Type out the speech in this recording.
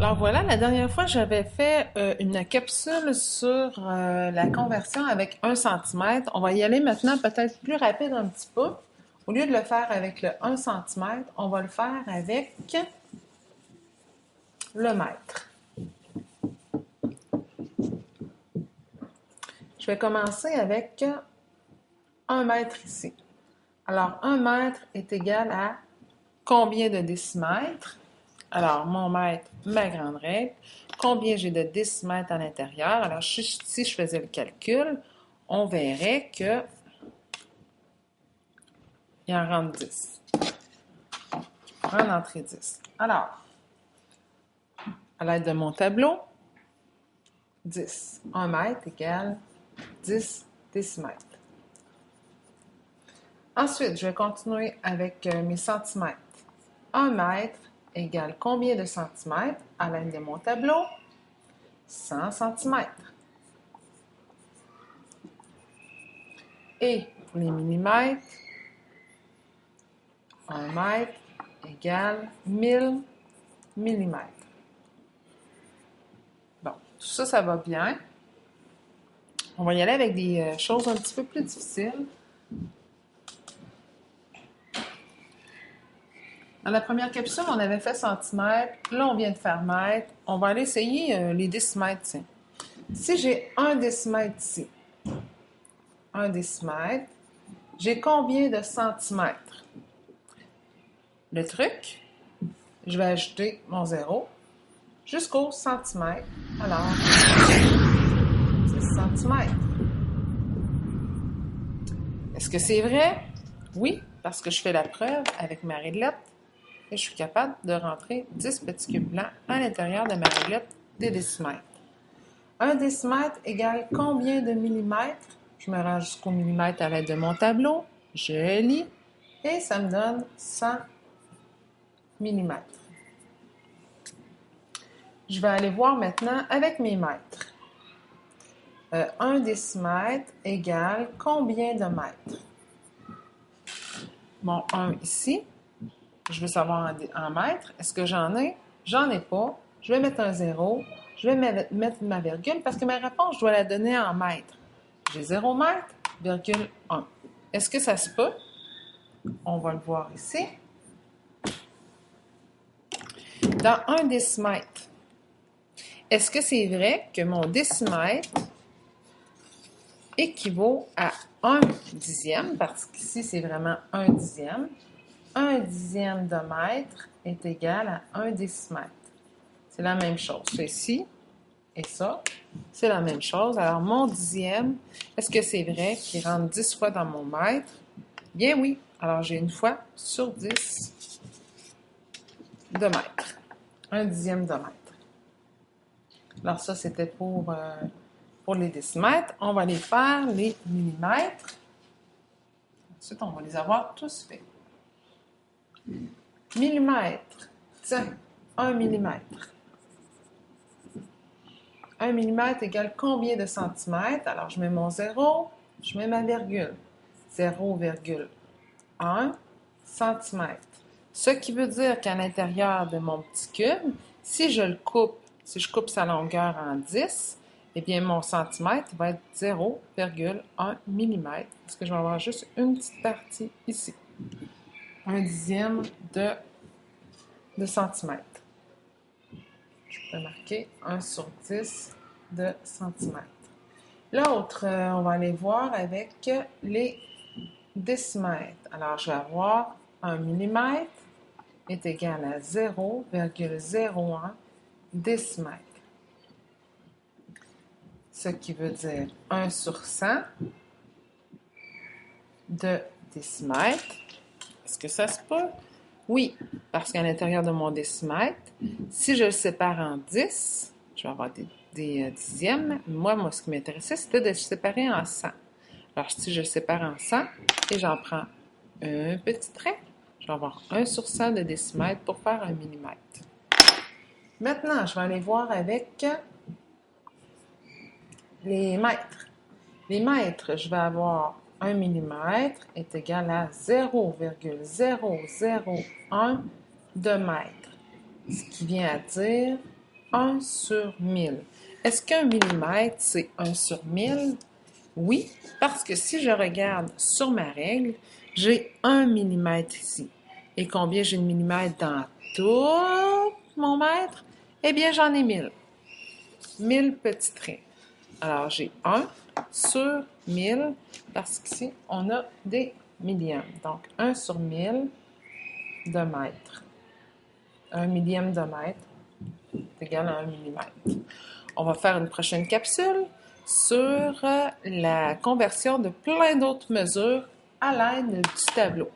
Alors voilà, la dernière fois, j'avais fait une capsule sur la conversion avec 1 cm. On va y aller maintenant peut-être plus rapide un petit peu. Au lieu de le faire avec le 1 cm, on va le faire avec le mètre. Je vais commencer avec 1 mètre ici. Alors, 1 mètre est égal à combien de décimètres? Alors, mon mètre, ma grande règle. Combien j'ai de décimètres à l'intérieur? Alors, si je faisais le calcul, on verrait que il en rentre 10. Je prends l'entrée 10. Alors, à l'aide de mon tableau, 10. 1 mètre égale 10 décimètres. Ensuite, je vais continuer avec mes centimètres. 1 mètre égale combien de centimètres? À l'aide de mon tableau, 100 centimètres. Et pour les millimètres, 1 mètre égale 1000 millimètres. Bon, tout ça, ça va bien. On va y aller avec des choses un petit peu plus difficiles. Dans la première capsule, on avait fait centimètres. Là, on vient de faire mètre. On va aller essayer les décimètres. Tiens. Si j'ai 1 décimètre ici, 1 décimètre, j'ai combien de centimètres? Le truc, je vais ajouter mon 0 jusqu'au centimètre. Alors, 10 centimètres. Est-ce que c'est vrai? Oui, parce que je fais la preuve avec ma réglette et je suis capable de rentrer 10 petits cubes blancs à l'intérieur de ma réglette des décimètres. 1 décimètre égale combien de millimètres? Je me rends jusqu'au millimètre à l'aide de mon tableau. Je lis et ça me donne 100 millimètres. Je vais aller voir maintenant avec mes mètres. 1 décimètre égale combien de mètres? Mon 1 ici, je veux savoir en mètres. Est-ce que j'en ai? J'en ai pas. Je vais mettre un 0. Je vais mettre ma virgule parce que ma réponse, je dois la donner en mètres. J'ai 0 mètre, virgule 1. Est-ce que ça se peut? On va le voir ici. Dans 1 décimètre, est-ce que c'est vrai que mon décimètre équivaut à 1 dixième, parce qu'ici, c'est vraiment 1 dixième. 1 dixième de mètre est égal à 1 décimètre. C'est la même chose. Ceci et ça, c'est la même chose. Alors, mon dixième, est-ce que c'est vrai qu'il rentre 10 fois dans mon mètre? Bien oui. Alors, j'ai une fois sur 10 de mètre. 1 dixième de mètre. Alors, ça, c'était pour les décimètres. On va aller faire les millimètres. Ensuite, on va les avoir tous faits. Millimètre. Tiens, 1 millimètre. 1 millimètre égale combien de centimètres? Alors, je mets mon 0, je mets ma virgule. 0,1 centimètre. Ce qui veut dire qu'à l'intérieur de mon petit cube, si je coupe sa longueur en 10, eh bien, mon centimètre va être 0,1 millimètre, parce que je vais avoir juste une petite partie ici. 1 dixième de centimètre. Je peux marquer 1 sur 10 de centimètre. L'autre, on va aller voir avec les décimètres. Alors, je vais avoir 1 millimètre est égal à 0,01 décimètre. Ce qui veut dire 1 sur 100 de décimètre. Est-ce que ça se peut? Oui, parce qu'à l'intérieur de mon décimètre, si je le sépare en 10, je vais avoir des dixièmes. Moi, ce qui m'intéressait, c'était de le séparer en 100. Alors, si je le sépare en 100 et j'en prends un petit trait, je vais avoir 1 sur 100 de décimètre pour faire 1 millimètre. Maintenant, je vais aller voir avec les mètres. Les mètres, je vais avoir 1 millimètre est égal à 0,001 de mètre. Ce qui vient à dire 1 sur 1000. Est-ce qu'un millimètre, c'est 1 sur 1000? Oui, parce que si je regarde sur ma règle, j'ai 1 millimètre ici. Et combien j'ai de millimètres dans tout mon mètre? Eh bien, j'en ai 1000. 1000 petits traits. Alors, j'ai 1 sur 1000, parce qu'ici, on a des millièmes. Donc, 1 sur 1000 de mètre. 1 millième de mètre est égal à 1 millimètre. On va faire une prochaine capsule sur la conversion de plein d'autres mesures à l'aide du tableau.